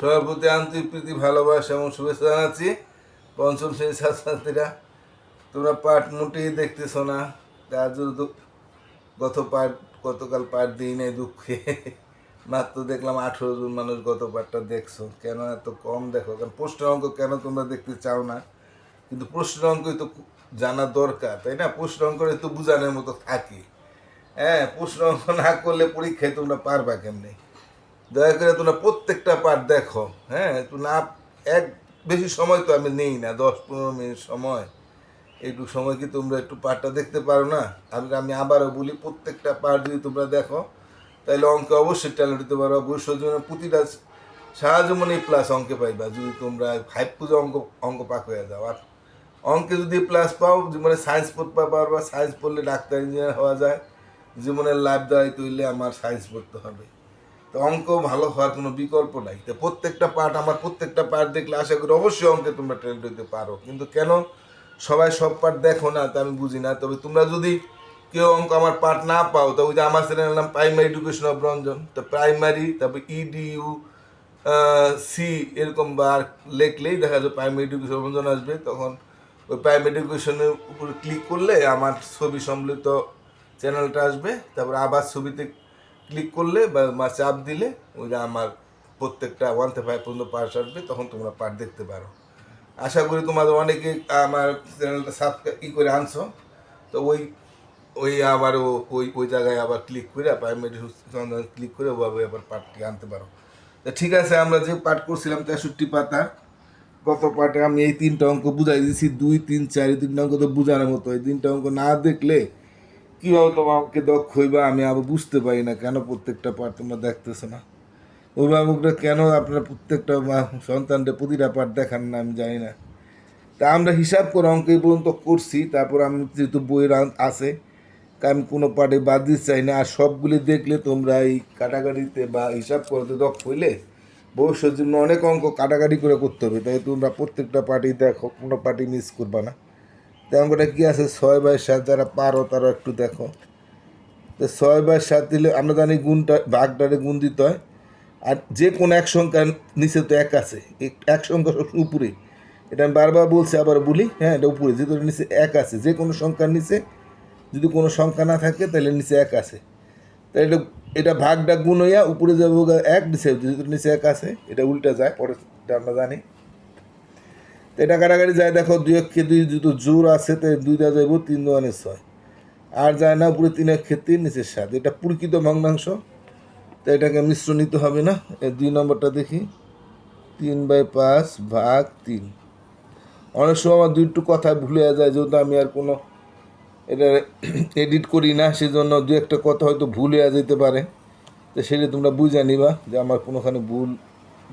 সবার প্রতি আন্তরিক প্রীতি ভালোবাসা এবং শুভেচ্ছা জানাচ্ছি। পঞ্চম শ্রেণীর ছাত্রছাত্রীরা, তোমরা পাঠ মোটেই দেখতেছ না। তার জন্য গতকাল পাঠ দিই নাই দুঃখে। মাত্র দেখলাম 18 জন মানুষ গত পাঠটা দেখছো। কেন এত কম দেখো? কারণ প্রশ্নের অঙ্ক কেন তোমরা দেখতে চাও না? কিন্তু প্রশ্নের অঙ্কই তো জানা দরকার, তাই না? প্রশ্নের অঙ্কটা তো বোঝানোর মতো থাকে। হ্যাঁ, প্রশ্ন অঙ্ক না করলে পরীক্ষায় তোমরা পারবা কেমনি? দয়া করে তোমরা প্রত্যেকটা পার্ট দেখো। হ্যাঁ, একটু না এক বেশি সময় তো আমি নেই না, 10-15 মিনিট সময়। একটু সময় কি তোমরা একটু পার্টটা দেখতে পারো না? আমি আবারও বলি, প্রত্যেকটা পার্ট যদি তোমরা দেখো তাহলে অঙ্কে অবশ্যই ট্যালেন্ট দিতে পারো। অবশ্যই প্রতিটা সাহায্য মনে প্লাস অঙ্কে পাইবা যদি তোমরা 5 পুজো অঙ্ক পাক হয়ে যাও। আর অঙ্কে যদি প্লাস পাও, জীবনে সায়েন্স পড়তে পারবা। সায়েন্স পড়লে ডাক্তার ইঞ্জিনিয়ার হওয়া যায়। জীবনের লাভ দেওয়াই তৈলে আমার সায়েন্স পড়তে হবে। তো অঙ্ক ভালো হওয়ার কোনো বিকল্প নাই। তো প্রত্যেকটা পার্ট দেখলে আশা করি অবশ্যই অঙ্কে তোমরা ট্যালেন্ট হতে পারো। কিন্তু কেন সবাই সব পার্ট দেখো না তা আমি বুঝি না। তবে তোমরা যদি কেউ অঙ্ক আমার পার্ট না পাও, তো ওই যে আমার চ্যানেলের নাম প্রাইমারি এডুকেশন অফ রঞ্জন। তো প্রাইমারি, তারপর ইডিইউ সি এরকম বার লেখলেই দেখা যায় প্রাইমারি এডুকেশন অফ রঞ্জন আসবে। তখন ওই প্রাইমারি এডুকেশনের উপরে ক্লিক করলে আমার ছবি সম্বলিত চ্যানেলটা আসবে। তারপর আবার ছবিতে ক্লিক করলে বা চাপ দিলে ওই যে আমার প্রত্যেকটা 1 থেকে 5 পর্যন্ত পার্ট আসবে, তখন তোমরা পার্ট দেখতে পারো। আশা করি তোমাদের অনেকে আমার চ্যানেলটা সাবস্ক্রাইব করে আনছো। তো ওই ওই আবারও ওই জায়গায় আবার ক্লিক করে প্রাইমারি ক্লিক করে ওভাবে আবার পার্টটি আনতে পারো। তা ঠিক আছে, আমরা যে পাঠ করছিলাম 63 পাতা, গত পাঠে আমি এই 3টা অঙ্ক বুঝাই দিয়েছি। 2, 3, 4 এই 3টা অঙ্ক তো বোঝানোর মতো। এই 3টা অঙ্ক না দেখলে কীভাবে তোমাকে দক্ষ হইবা আমি আবার বুঝতে পারি না। কেন প্রত্যেকটা পার্ট তোমরা দেখতেছো না? অভিভাবকরা কেন আপনারা প্রত্যেকটা সন্তানদের প্রতিটা পার্ট দেখান না আমি জানি না। তা আমরা হিসাব করে অঙ্ক এই পর্যন্ত করছি। তারপর আমি যেহেতু বইয়ের আছে, আমি কোনো পার্টে বাদ দিতে চাই না। আর সবগুলি দেখলে তোমরা এই কাটাকাটিতে বা হিসাব করতে দক্ষ হইলে ভবিষ্যতের জন্য অনেক অঙ্ক কাটাকাটি করে করতে হবে। তাই তোমরা প্রত্যেকটা পার্টি দেখো, কোনো পার্টি মিস করবা না। তো অঙ্কটা কী আছে, 6/7, যারা পারো তারা একটু দেখো। তো 6/7 দিলে আমরা জানি গুণটা ভাগটারে গুণ দিতে হয়। আর যে কোনো এক সংখ্যার নিচে তো এক আছে, এক সংখ্যা উপরে। এটা আমি বারবার বলছি, আবার বলি। হ্যাঁ, এটা উপরে যেহেতু নিচে এক আছে, যে কোনো সংখ্যার নিচে যদি কোনো সংখ্যা না থাকে তাহলে নিচে এক আছে। তাই এটা ভাগটা গুণ হইয়া উপরে যাবো এক, যেহেতু নিচে এক আছে, এটা উল্টা যায়। পরে এটা আমরা জানি। তো এটা কাটাকাটি যায়। দেখো 2-2 যেহেতু জোর আছে, তাই 2 দেওয়া যাইব, 3 2 6। আর যায় না উপরে 3 3, নিচে 7। এটা প্রকৃত ভগ্নাংশ, তো এটাকে মিশ্র নিতে হবে না। 2 নম্বরটা দেখি, 3/5 ভাগ 3। অনেক সময় আমার 2 কথা ভুলে যায়, যেহেতু আমি আর কোনো এটা এডিট করি না, সেজন্য 2-1টা কথা হয়তো ভুল হয়ে যেতে পারে। তো সেটা তোমরা বুঝে নিবা যে আমার কোনোখানে ভুল,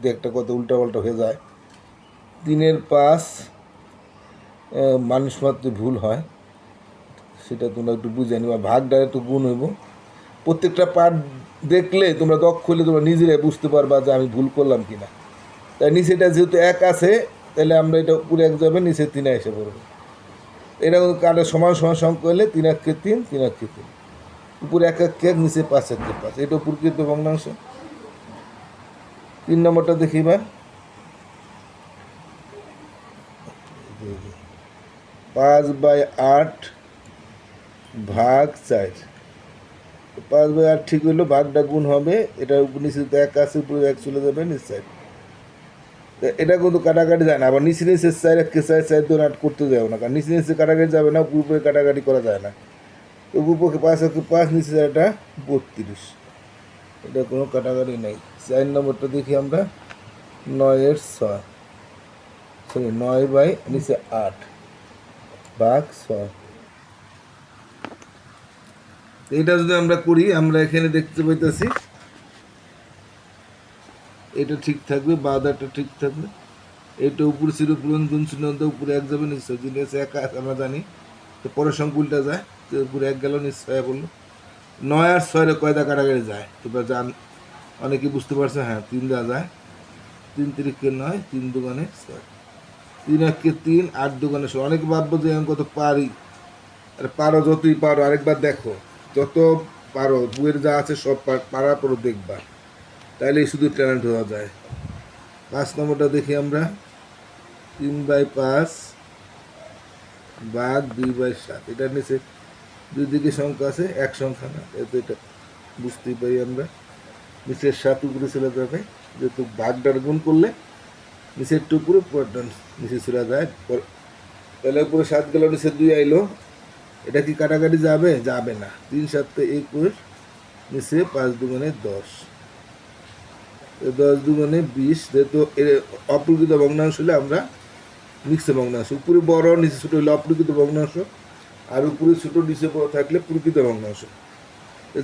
2-1টা কথা উল্টাপাল্টা হয়ে যায়। 3/5 মানুষ মাত্র ভুল হয়, সেটা তোমরা একটু বুঝে নিবা। ভাগটা একটু গুণ হইব। প্রত্যেকটা পার্ট দেখলে তোমরা দক্ষ হলে তোমরা নিজেরাই বুঝতে পারবা যে আমি ভুল করলাম কি না। তাই নিচেটা যেহেতু এক আছে, তাহলে আমরা এটা উপরে 1 যাবে, নিচে 3 এসে পড়বে। এটা কাটা সমান সমান সংখ্যা হলে 3-1 3, 3-1 3। উপরে 1-1 1, নিচে 5-1 5। এটা প্রকৃত ভগ্নাংশ। 3 নম্বরটা দেখি বা 5/8 ভাগ 4। 5/8 ঠিক হইলো, ভাগটা গুণ হবে। এটার উপর নিচে তো 1 আছে, উপরে 1 চলে যাবে, নিচে 4। এটা কিন্তু কাটাকাটি যায় না। আবার নিচে 4 2 8 করতে যাও না, কারণ নিচে কাটাকাটি যাবে না, উপরে কাটাকাটি করা যায় না। তো উপরে 5-5, নিচে 4টা 32। এটা কোনো কাটাকাটি নেই। 4 নম্বরটা দেখি আমরা, 9/6, সরি 9 নিচে 8 ভাগ 6। এটা যদি আমরা করি, আমরা এখানে দেখতে পাইতেছি এটা ঠিক থাকবে, বাদারটা ঠিক থাকবে। এটা উপরে ছিল পূরণ গুণ চিহ্ন, উপরে 1 যাবে, নিশ্চয় জিনিস 1 আমরা জানি। তো পরের সংখ্যা উল্টা যায়, তো উপরে 1 গেল, নিশ্চয় বললো। 9 আর 6 কয়টা কাটাকাটি যায় তোমরা জান, অনেকে বুঝতে পারছো। হ্যাঁ, 3 দেওয়া যায়। 3 3 9, 3 2 6, 3-1 3, 8 2 6। অনেকে ভাববো যে আমি কত পারি। আর পারো, যতই পারো আরেকবার দেখো, যত পারো বইয়ের যা আছে সব পারার পরও দেখবা, তাইলে শুধু ট্যালেন্ট হওয়া যায়। 5 নম্বরটা দেখি আমরা 3/5 ভাগ 2/7। এটার নিচে দুই দিকে সংখ্যা আছে, এক সংখ্যা না, এতে এটা বুঝতেই পারি আমরা। নিচের 7 উপরে চলে যাবে, যেহেতু ভাগটার গুণ করলে নিচের টুকুরে পরটা নিচে চলে যায়। তাহলে উপরে 7 গেল, নিচে 2 আইলো। এটা কি কাটাকাটি যাবে? যাবে না। 3 7 21, নিচে 5 দুগুণে 10, 10 দুগুণে 20। যেহেতু অপ্রকৃত ভগ্নাংশ হলে আমরা নিচে ভগ্নাংশ, উপরে বড় নিচে ছোট হলে অপ্রকৃত ভগ্নাংশ, আর উপরে ছোট নিচে বড় থাকলে প্রকৃত ভগ্নাংশ।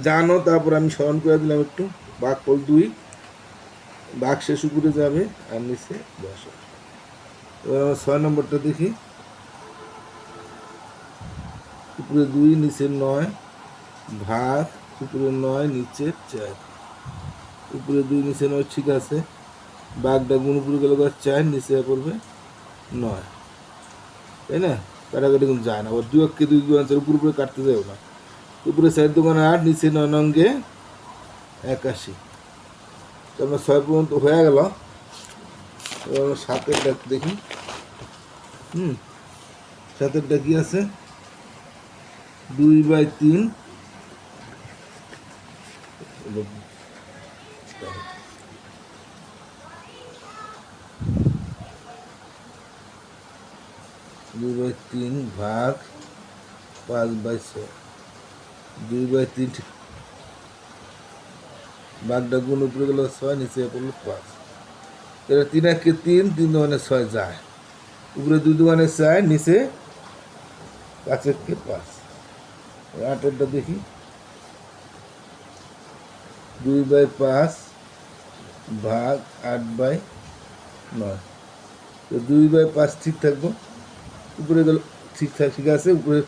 জানো, তারপর আমি স্মরণ করে দিলাম একটু। ভাগফল 2, ভাগ শেষ উপরে যাবে আর নিচে 10। এবার আমরা 6 নম্বরটা দেখি। উপরে 2 নিচে 9, ভাগ উপরে 9 নিচে 4। উপরে 2 নিচে 9, ঠিক আছে। ভাগটা গুণ উপরে গেলে 4, নিচে পড়বে 9, তাই না? কাটাকাটি কিন্তু যায় না। আবার 2 কে 2 আনসার উপরে উপরে কাটতে যাও না। উপরে 4 দোকানে 8, নিচে 9 নঙ্গে 81। তো আমরা 6 পর্যন্ত হয়ে গেল। এবার আমরা 7-এরটা দেখি। 7-এরটা কি আছে? 2/3 2/3 ভাগ 5/6। 2/3 ভাগটা গুণ উপরে গেল 6, নিচে পড়লো 5। এটা 3 1 3, 3 2 6 যায়। উপরে 2 2 4, নিচে 5 1 5। 8-এরটা দেখি। 2/5 ভাগ 8/9। তো 2/5 ঠিক থাকবো। উপরে গেল ঠিক আছে। উপরে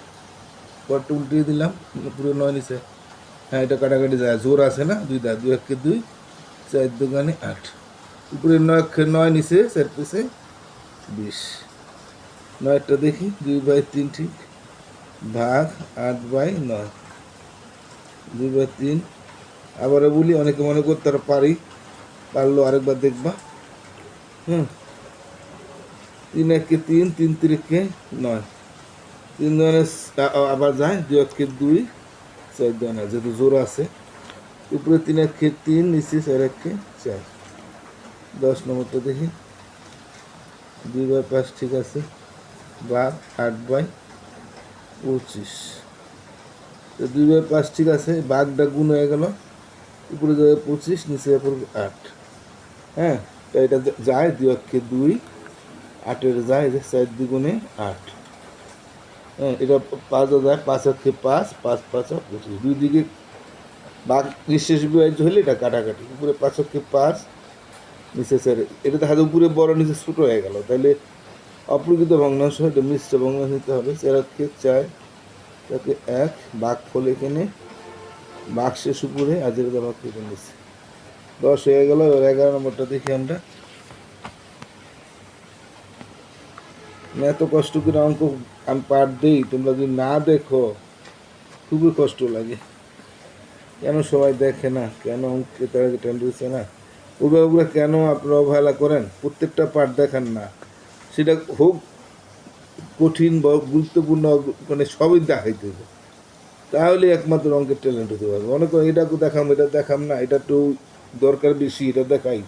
পরটা উল্টিয়ে দিলাম, পুরো 9 নিচে। হ্যাঁ, এটা কাটাকাটি যায়, জোর আছে না? 2 2 1 2, 4 দুগুণে 8। উপরে 9 নিচে 4 পেছে 20। 9টা দেখি। 2/3 ঠিক, ভাগ 8/9। 2/3 আবারও বলি, অনেকে মনে করতে তারা পারলো আরেকবার দেখবা। 3 1 3, 3 3 9, 3 দুগুণে আবার যায় 2 1 2, 4 দুগুণে, যেহেতু জোর আছে। উপরে 3 1 3, নিচে 4 1 4। 10 নম্বরটা দেখি। 2/5 ঠিক আছে, ভাগ 8/25। তো 2/5 ঠিক আছে, ভাগটা গুণ হয়ে গেল। উপরে যাবে 25, নিচে পড়বে 8। হ্যাঁ, তো এটা যায় 2 1 2, 8-এর যায় যে 4 দুগুণে 8। হ্যাঁ, এটা 5 যায়, 5 1 5, 5 5 25। দুই দিকে ভাগ নিঃশেষ বিভাজ্য হলে এটা কাটাকাটি। উপরে 5 1 5, নিচে 4। এটা দেখা যায় উপরে বড় নিচে ছোটো হয়ে গেল, তাহলে অপ্রকৃত ভগ্নাংশ, এটা মিশ্র ভগ্নাংশ নিতে হবে। 4 1 4, তাকে 1, ভাগফল এখানে, ভাগ শেষ উপরে, আর যেটা ভাগ কেটে নিচ্ছে 10 হয়ে গেল। এবার 11 নম্বরটা দেখি আমরা। এত কষ্ট করে অঙ্ক আমি পাঠ দিই, তোমরা যদি না দেখো খুবই কষ্ট লাগে। কেন সবাই দেখে না? কেন অঙ্কে তারা টেন্ডেন্সি না? অভিভাবকরা কেন আপনারা অবহেলা করেন? প্রত্যেকটা পাঠ দেখান না, সেটা হোক কঠিন বা গুরুত্বপূর্ণ, মানে সবই দেখাইতে হবে, তাহলে একমাত্র অঙ্কের ট্যালেন্ট হতে পারবে। অনেক এটা দেখাম, এটা দেখাম না, এটা একটু দরকার বেশি, এটা দেখাই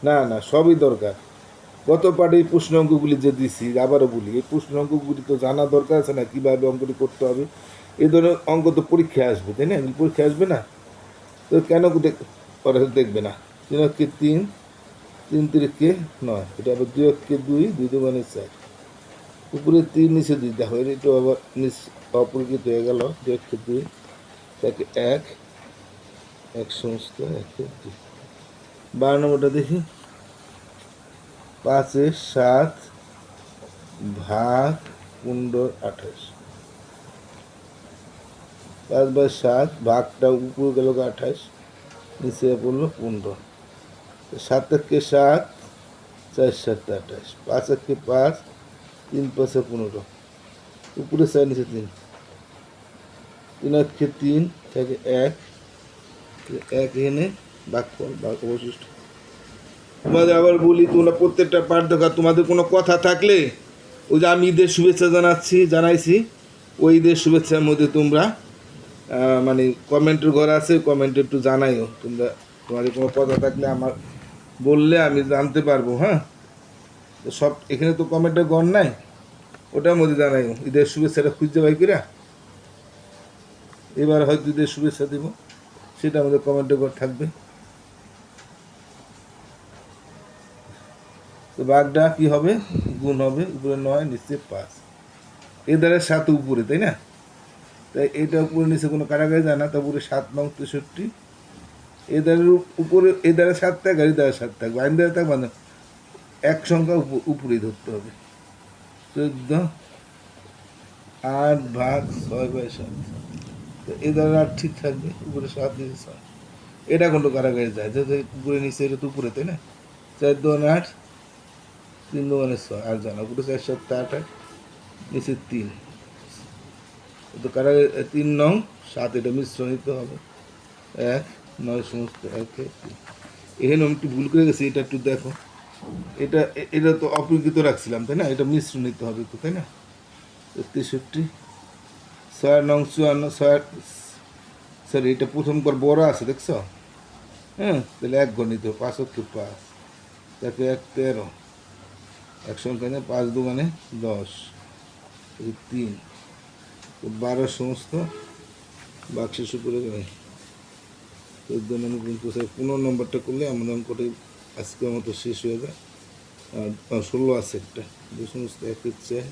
না, না সবই দরকার। গত পাঠে এই প্রশ্ন অঙ্কগুলি যে দিছি, আবারও বলি, এই প্রশ্ন অঙ্কগুলি তো জানা দরকার আছে না, কীভাবে অঙ্কটি করতে হবে। এই ধরনের অঙ্ক তো পরীক্ষায় আসবে, তাই না? পরীক্ষা আসবে না তো কেন দেখবে না? 3 1 3, 3 3 9, এটা আবার 2 1 2, 2 2 4। উপরে 3, নিচে 2, দেখো এটা আবার নিচ অপরিচিত হয়ে গেল। 2 1 2, তাকে 1 1 সমস্ত 1 2। 12 নম্বরটা দেখি। 5 7 ভাগ 15 28। 5/7, ভাগটা উপরে গেল 28, নিচে পড়লো 15। 7 1 7, 4 7 28, 5 1 5, 3 5 15। উপরে 4, নিচে 3। 3 1 3, থেকে 1 এনে ভাগফল, ভাগ অবশিষ্ট তোমাদের আবার বলি, তোমরা প্রত্যেকটা পাঠ দেখা, তোমাদের কোনো কথা থাকলে ওই যে আমি ঈদের শুভেচ্ছা জানাইছি, ওই ঈদের শুভেচ্ছার মধ্যে তোমরা মানে কমেন্টের ঘর আছে, কমেন্টে একটু জানাইও। তোমাদের কোনো কথা থাকলে আমার বললে আমি জানতে পারবো। হ্যাঁ, তো সব এখানে তো কমেন্টের ঘর নাই, ওটার মধ্যে জানাইও ঈদের শুভেচ্ছাটা খুঁজতে পাই কিরা। এবার হয়তো ঈদের শুভেচ্ছা দিব, সেটা আমাদের কমেন্টের ঘর থাকবে। তো বাঘটা কী হবে, গুণ হবে, উপরে 9 নিচে 5, এ দ্বারা 7 উপরে, তাই না? তাই এটা উপরে নিচে কোনো কারাগারে যায় না, তা উপরে 7 নং 63, এ দ্বারের উপরে, এ দ্বারা 7 থাকবে, এই দ্বারা 7 থাকবে, আইন দ্বারা থাকবে না, এক সংখ্যা উপরেই ধরতে হবে। 14 8 ভাগ 6/7, তো এ দ্বারা 8 ঠিক থাকবে, উপরে 7 নিচে 6, এটা কোনো কারাগারে যায়, যাতে উপরে নিচে, এটা তো উপরে, তাই না? 4 2 8, 3 2 6, আর জানা উপরে 4 7 8 8, নিচে 3, তো কারাগারে 3 নং 7, এটা মিশ্র নিতে হবে। 1 9 সমস্ত 1 3, এখানে আমি একটু ভুল করে গেছি, এটা একটু দেখো, এটা তো অপরিকৃত রাখছিলাম, তাই না? এটা মিশ্র নিতে হবে তো, তাই না? 63 6 নং 54 6, সরি এটা প্রথম পর বড় আছে, দেখছো? হ্যাঁ, তাহলে 1 ঘর নিতে হবে, 5 অক্ষে 5, তাকে 1 13, 1 সংখ্যা 5 2 10, 3, 12 সমস্ত বাক্সের উপরে 14 নং 15 নম্বরটা করলে আমাদের অঙ্কটাই আজকের মতো শেষ হয়ে যায়। আর 16 আছে একটা, 2 সমস্ত 1 4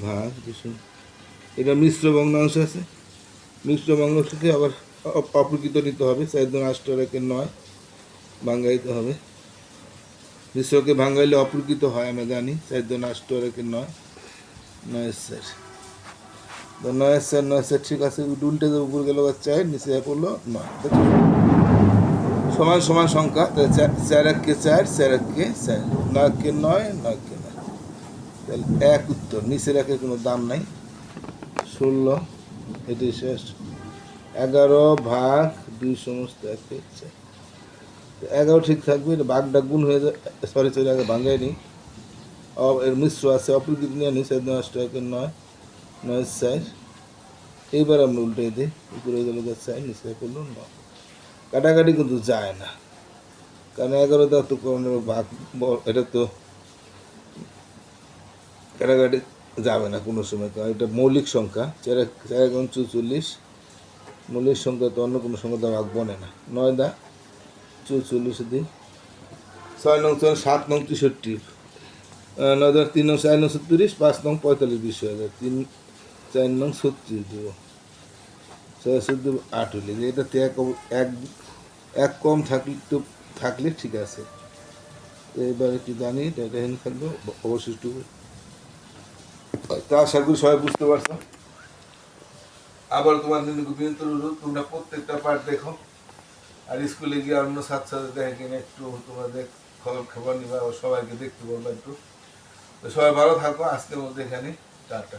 ভাগ 2, এটা মিশ্র ভগ্নাংশ আছে, মিশ্র ভগ্নাংশকে আবার অপ্রকৃত নিতে হবে, 4 2 8 1 9 ভাঙ্গাইতে হবে, মিশ্রকে ভাঙ্গাইলে অপ্রকৃত হয় আমরা জানি, 4 2 8 1 9 9 4, তো 9 4 9 4 ঠিক আছে, উল্টে যে উপর গেল 4, নিচে পড়লো 9, সমান সমান সংখ্যা, তাহলে 4 1 কে 4, 4 1 কে 4, 9 কে 9, 9 কে 9, তাহলে 1 উত্তর, নিচের একের কোনো দাম নাই। 16, এটি শেষ। 11 ভাগ 2 সমস্ত 1 4, 11 ঠিক থাকবে, এটা ভাগটা গুণ হয়ে যায়, সরি আগে ভাঙায়নি, এর মিশ্র আছে, অপ্রকৃত নিয়ে নিই, 4 9 1 9 9 4, এইবার আমরা উল্টে দিই, উপরে গেল 4, নিচে করলো 9, কাটাকাটি কিন্তু যায় না, কারণ 11 টা তো কোনো ভাগ, এটা তো কাটাকাটি যাবে না কোনো সময়, কারণ এটা মৌলিক সংখ্যা, 4 4 44, মৌলিক সংখ্যা তো অন্য কোনো সংখ্যা ভাগ বনে না। 9 দা 44 দিই, 6 নং 7 নং 63, 9 দা 3 নং 4 নং 37, 5 নং 45 20 হয়ে যায়, 3 4 নং 36 দেবো, 6 14 8 হলে, এটাতে এক কম থাকলে ঠিক আছে। এবার একটু জানি এটা এখানে থাকবে অবশিষ্ট, তা আশা করি সবাই বুঝতে পারছো। আবার তোমাদের বিনীত অনুরোধ, তোমরা প্রত্যেকটা পার্ট দেখো, আর স্কুলে গিয়ে অন্য ছাত্রদের দেখে কিনা একটু তোমাদের খবর নিবা, সবাইকে দেখতে বলবা একটু। তো সবাই ভালো থাকো, আজকের মধ্যে এখানে টাটা।